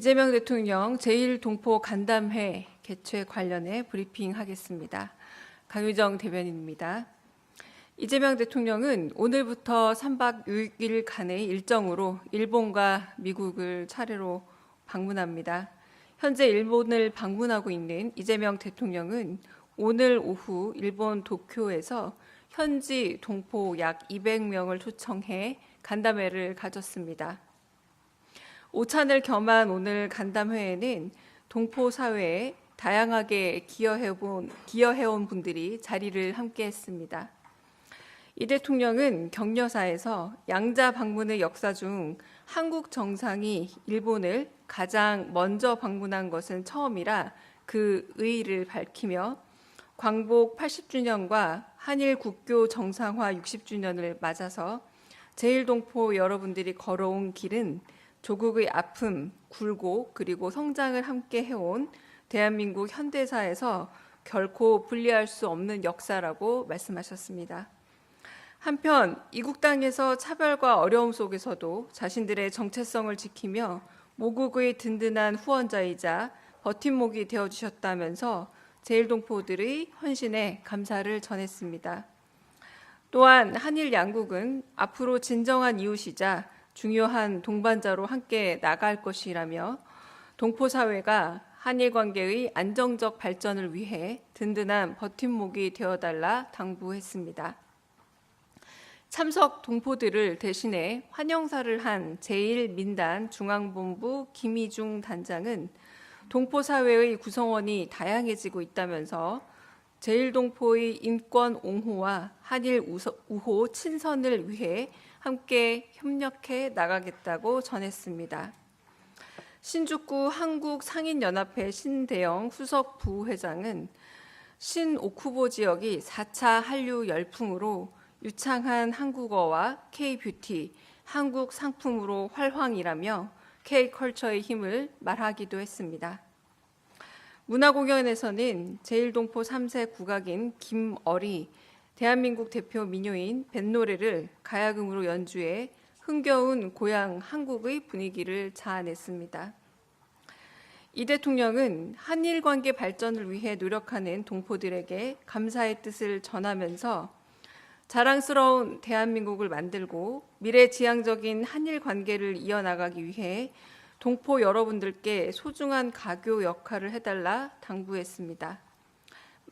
이재명 대통령 제1동포 간담회 개최 관련해 브리핑하겠습니다. 강유정 대변인입니다. 이재명 대통령은 오늘부터 3박 6일간의 일정으로 일본과 미국을 차례로 방문합니다. 현재 일본을 방문하고 있는 이재명 대통령은 오늘 오후 일본 도쿄에서 현지 동포 약 200명을 초청해 간담회를 가졌습니다. 오찬을 겸한 오늘 간담회에는 동포 사회에 다양하게 기여해온 분들이 자리를 함께했습니다. 이 대통령은 격려사에서 양자 방문의 역사 중 한국 정상이 일본을 가장 먼저 방문한 것은 처음이라 그 의의를 밝히며 광복 80주년과 한일 국교 정상화 60주년을 맞아서 제1동포 여러분들이 걸어온 길은 조국의 아픔, 굴곡, 그리고 성장을 함께 해온 대한민국 현대사에서 결코 분리할 수 없는 역사라고 말씀하셨습니다. 한편 이국 땅에서 차별과 어려움 속에서도 자신들의 정체성을 지키며 모국의 든든한 후원자이자 버팀목이 되어주셨다면서 제1동포들의 헌신에 감사를 전했습니다. 또한 한일 양국은 앞으로 진정한 이웃이자 중요한 동반자로 함께 나갈 것이라며 동포 사회가 한일 관계의 안정적 발전을 위해 든든한 버팀목이 되어달라 당부했습니다. 참석 동포들을 대신해 환영사를 한 제1민단 중앙본부 김희중 단장은 동포 사회의 구성원이 다양해지고 있다면서 제1동포의 인권 옹호와 한일 우호 친선을 위해 함께 협력해 나가겠다고 전했습니다. 신주쿠 한국상인연합회 신대영 수석 부회장은 신오쿠보 지역이 4차 한류 열풍으로 유창한 한국어와 K-뷰티, 한국 상품으로 활황이라며 K-컬처의 힘을 말하기도 했습니다. 문화공연에서는 제1동포 3세 국악인 김어리, 대한민국 대표 민요인 뱃노래를 가야금으로 연주해 흥겨운 고향 한국의 분위기를 자아냈습니다. 이 대통령은 한일 관계 발전을 위해 노력하는 동포들에게 감사의 뜻을 전하면서 자랑스러운 대한민국을 만들고 미래지향적인 한일 관계를 이어나가기 위해 동포 여러분들께 소중한 가교 역할을 해달라 당부했습니다.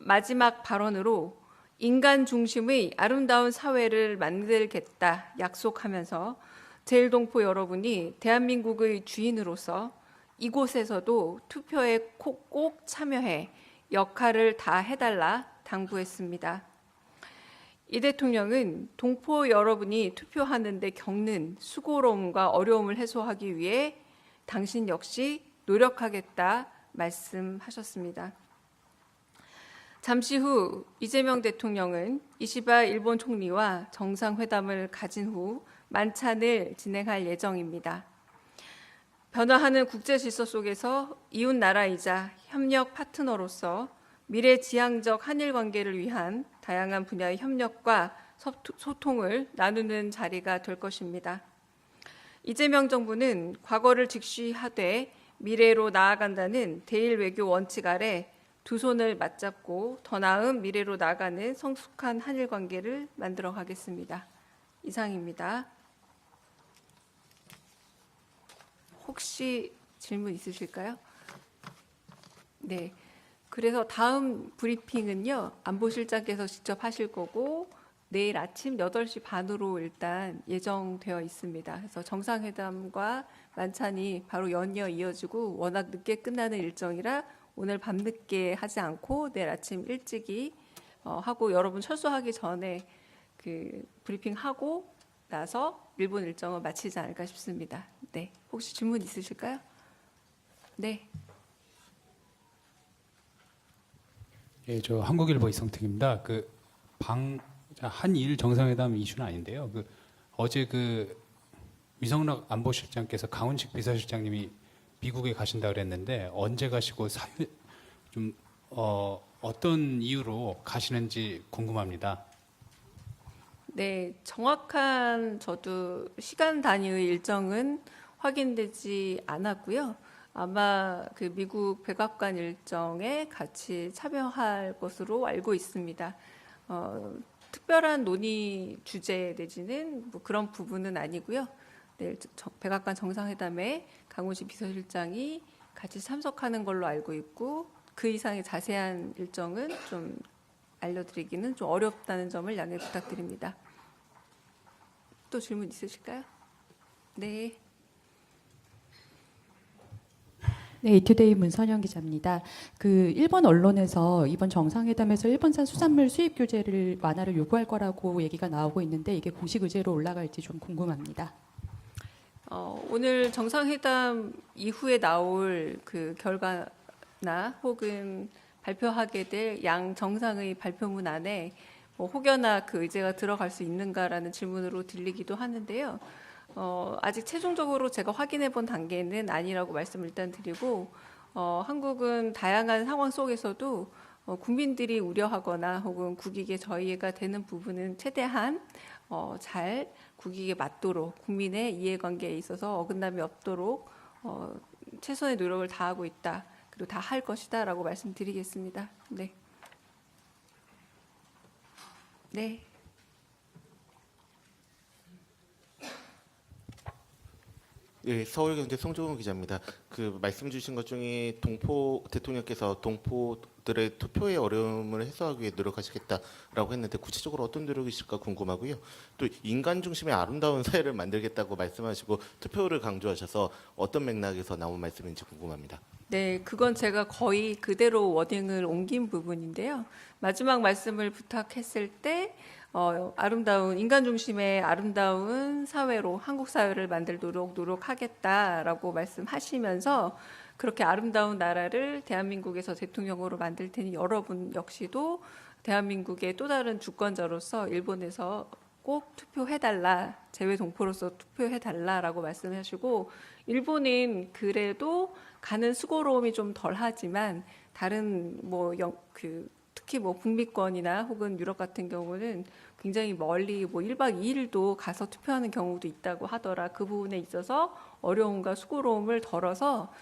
마지막 발언으로 인간 중심의 아름다운 사회를 만들겠다 약속하면서 제1동포 여러분이 대한민국의 주인으로서 이곳에서도 투표에 꼭 참여해 역할을 다 해달라 당부했습니다. 이 대통령은 동포 여러분이 투표하는 데 겪는 수고로움과 어려움을 해소하기 위해 당신 역시 노력하겠다 말씀하셨습니다. 잠시 후 이재명 대통령은 이시바 일본 총리와 정상회담을 가진 후 만찬을 진행할 예정입니다. 변화하는 국제 질서 속에서 이웃 나라이자 협력 파트너로서 미래지향적 한일 관계를 위한 다양한 분야의 협력과 소통을 나누는 자리가 될 것입니다. 이재명 정부는 과거를 직시하되 미래로 나아간다는 대일 외교 원칙 아래 두 손을 맞잡고 더 나은 미래로 나아가는 성숙한 한일 관계를 만들어 가겠습니다. 이상입니다. 혹시 질문 있으실까요? 네. 그래서 다음 브리핑은요, 안보실장께서 직접 하실 거고 내일 아침 8시 반으로 일단 예정되어 있습니다. 그래서 정상회담과 만찬이 바로 연이어 이어지고 워낙 늦게 끝나는 일정이라 오늘 밤늦게 하지 않고 내일 아침 일찍이 하고 여러분 철수하기 전에 그 브리핑하고 나서 일본 일정을 마치지 않을까 싶습니다. 네, 혹시 질문 있으실까요? 네. 예, 저 한국일보 이성택입니다. 한일 정상회담 이슈는 아닌데요. 어제 위성락 안보실장께서 강훈식 비서실장님이 미국에 가신다 그랬는데 언제 가시고 어떤 이유로 가시는지 궁금합니다. 네, 정확한 저도 시간 단위의 일정은 확인되지 않았고요. 아마 그 미국 백악관 일정에 같이 참여할 것으로 알고 있습니다. 특별한 논의 주제 내지는 뭐 그런 부분은 아니고요. 내일 백악관 정상회담에 강훈식 비서실장이 같이 참석하는 걸로 알고 있고 그 이상의 자세한 일정은 좀 알려드리기는 좀 어렵다는 점을 양해 부탁드립니다. 또 질문 있으실까요? 네. 네, 이투데이 문선영 기자입니다. 그 일본 언론에서 이번 정상회담에서 일본산 수산물 수입 규제를 완화를 요구할 거라고 얘기가 나오고 있는데 이게 공식 의제로 올라갈지 좀 궁금합니다. 오늘 정상회담 이후에 나올 그 결과나 혹은 발표하게 될 양 정상의 발표문 안에 뭐 혹여나 그 의제가 들어갈 수 있는가라는 질문으로 들리기도 하는데요. 아직 최종적으로 제가 확인해 본 단계는 아니라고 말씀을 일단 드리고 한국은 다양한 상황 속에서도 국민들이 우려하거나 혹은 국익에 저희가 되는 부분은 최대한 잘 국익에 맞도록 국민의 이해관계에 있어서 어긋남이 없도록 최선의 노력을 다하고 있다. 그리고 다 할 것이다라고 말씀드리겠습니다. 네. 네. 예, 서울경제 송종훈 기자입니다. 그 말씀 주신 것 중에 대통령께서 동포들의 투표의 어려움을 해소하기 위해 노력하시겠다라고 했는데 구체적으로 어떤 노력이실까 궁금하고요. 또 인간 중심의 아름다운 사회를 만들겠다고 말씀하시고 투표를 강조하셔서 어떤 맥락에서 나온 말씀인지 궁금합니다. 네, 그건 제가 거의 그대로 워딩을 옮긴 부분인데요. 마지막 말씀을 부탁했을 때 아름다운 인간 중심의 아름다운 사회로 한국 사회를 만들도록 노력하겠다라고 말씀하시면서 그렇게 아름다운 나라를 대한민국에서 대통령으로 만들 테니 여러분 역시도 대한민국의 또 다른 주권자로서 일본에서 꼭 투표해달라, 재외동포로서 투표해달라라고 말씀하시고 일본은 그래도 가는 수고로움이 좀 덜하지만 다른 특히 뭐 북미권이나 혹은 유럽 같은 경우는 굉장히 멀리 뭐 1박 2일도 가서 투표하는 경우도 있다고 하더라. 그 부분에 있어서 어려움과 수고로움을 덜어서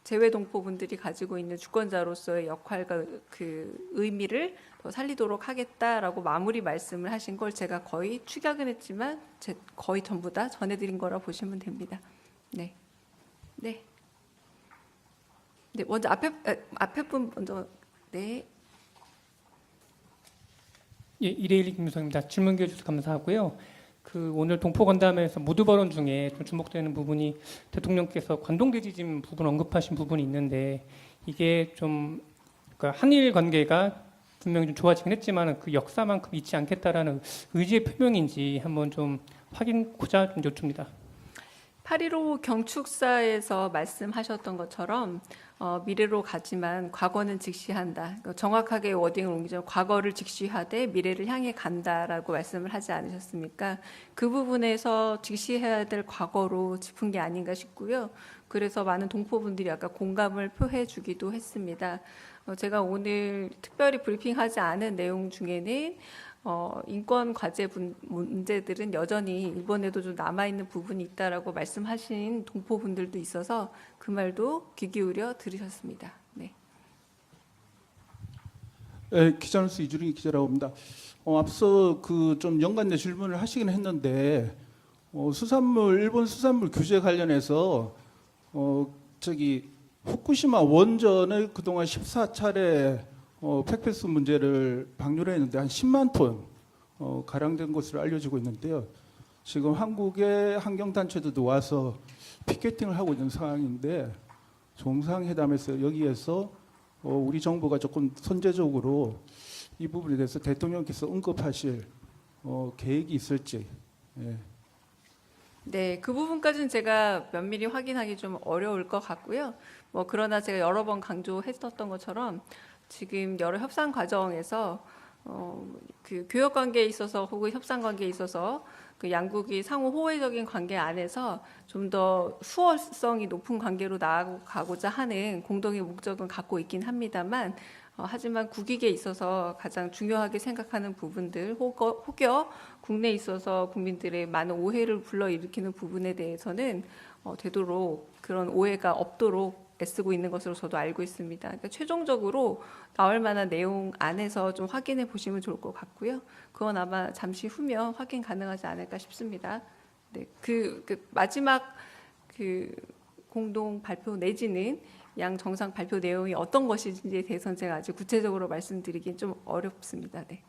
재외동포분들이 가지고 있는 주권자로서의 역할과 그 의미를 더 살리도록 하겠다라고 마무리 말씀을 하신 걸 제가 거의 축약은 했지만 거의 전부 다 전해드린 거라 보시면 됩니다. 네. 네. 네, 먼저 앞에 분 먼저. 네. 예, 이레일리 김유성입니다. 질문 기회 주셔서 감사하고요. 그 오늘 동포 건담회에서 모두 발언 중에 좀 주목되는 부분이 대통령께서 관동대지진 부분 언급하신 부분이 있는데 이게 좀 그러니까 한일 관계가 분명히 좀 좋아지긴 했지만 그 역사만큼 잊지 않겠다라는 의지의 표명인지 한번 좀 확인고자 좀 여쭙니다. 8.15 경축사에서 말씀하셨던 것처럼 미래로 가지만 과거는 직시한다. 정확하게 워딩을 옮기자면 과거를 직시하되 미래를 향해 간다라고 말씀을 하지 않으셨습니까? 그 부분에서 직시해야 될 과거로 짚은 게 아닌가 싶고요. 그래서 많은 동포분들이 아까 공감을 표해 주기도 했습니다. 제가 오늘 특별히 브리핑하지 않은 내용 중에는 인권 과제 문제들은 여전히 일본에도 좀 남아있는 부분이 있다라고 말씀하신 동포분들도 있어서 그 말도 귀 기울여 들으셨습니다. 네. 네, 기자뉴스 이주린 기자라고 합니다. 앞서 그 좀 연관된 질문을 하시긴 했는데 일본 수산물 규제 관련해서 후쿠시마 원전을 그동안 14차례 팩패스 문제를 방류를 했는데 한 10만 톤 가량 된 것으로 알려지고 있는데요. 지금 한국의 환경단체들도 와서 피켓팅을 하고 있는 상황인데 정상회담에서 여기에서 우리 정부가 조금 선제적으로 이 부분에 대해서 대통령께서 언급하실 계획이 있을지. 예. 네, 그 부분까지는 제가 면밀히 확인하기 좀 어려울 것 같고요. 그러나 제가 여러 번 강조했었던 것처럼 지금 여러 협상 과정에서 그 교역 관계에 있어서 혹은 협상 관계에 있어서 그 양국이 상호 호혜적인 관계 안에서 좀 더 수월성이 높은 관계로 나아가고자 하는 공동의 목적은 갖고 있긴 합니다만 하지만 국익에 있어서 가장 중요하게 생각하는 부분들 혹여 국내에 있어서 국민들의 많은 오해를 불러일으키는 부분에 대해서는 되도록 그런 오해가 없도록 애쓰고 있는 것으로 저도 알고 있습니다. 그러니까 최종적으로 나올 만한 내용 안에서 좀 확인해 보시면 좋을 것 같고요. 그건 아마 잠시 후면 확인 가능하지 않을까 싶습니다. 네, 그 마지막 그 공동 발표 내지는 양 정상 발표 내용이 어떤 것인지에 대해서는 제가 아직 구체적으로 말씀드리긴 좀 어렵습니다. 네.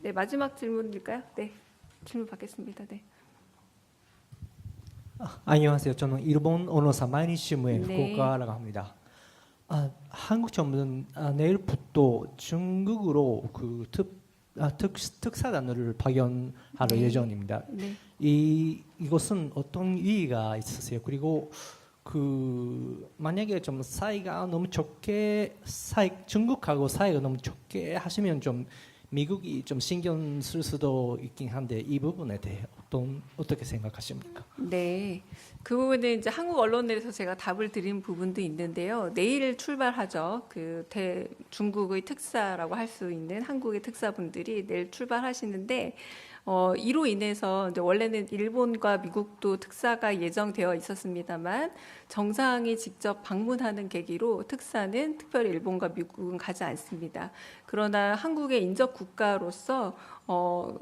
네, 마지막 질문일까요? 네, 질문 받겠습니다. 네. 안녕하세요. 저는 일본 언어사 마이니시무의 네. 후쿠오카라고 합니다. 한국 정부는 내일부터 중국으로 그 특사단을 파견할 네. 예정입니다. 네. 이것은 어떤 의의가 있으세요? 그리고 그 만약에 좀 사이가 너무 좋게 중국하고 사이가 너무 좋게 하시면 좀 미국이 좀 신경 쓸 수도 있긴 한데 이 부분에 대해 어떻게 생각하십니까? 네, 그 부분은 이제 한국 언론에서 제가 답을 드린 부분도 있는데요. 내일 출발하죠. 중국의 특사라고 할 수 있는 한국의 특사분들이 내일 출발하시는데 이로 인해서 이제 원래는 일본과 미국도 특사가 예정되어 있었습니다만 정상이 직접 방문하는 계기로 특사는 특별히 일본과 미국은 가지 않습니다. 그러나 한국의 인접 국가로서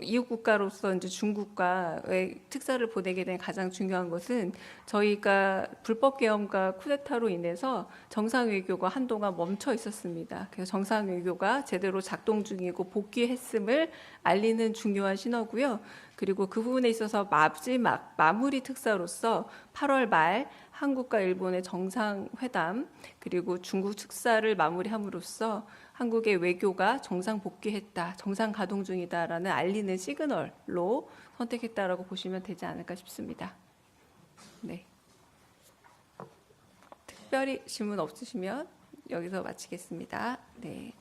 이웃 국가로서 이제 중국과의 특사를 보내게 된 가장 중요한 것은 저희가 불법 계엄과 쿠데타로 인해서 정상 외교가 한동안 멈춰 있었습니다. 그래서 정상 외교가 제대로 작동 중이고 복귀했음을 알리는 중요한 신호고요. 그리고 그 부분에 있어서 마지막 마무리 특사로서 8월 말 한국과 일본의 정상회담 그리고 중국 특사를 마무리함으로써 한국의 외교가 정상 복귀했다, 정상 가동 중이다라는 알리는 시그널로 선택했다라고 보시면 되지 않을까 싶습니다. 네. 특별히 질문 없으시면 여기서 마치겠습니다. 네.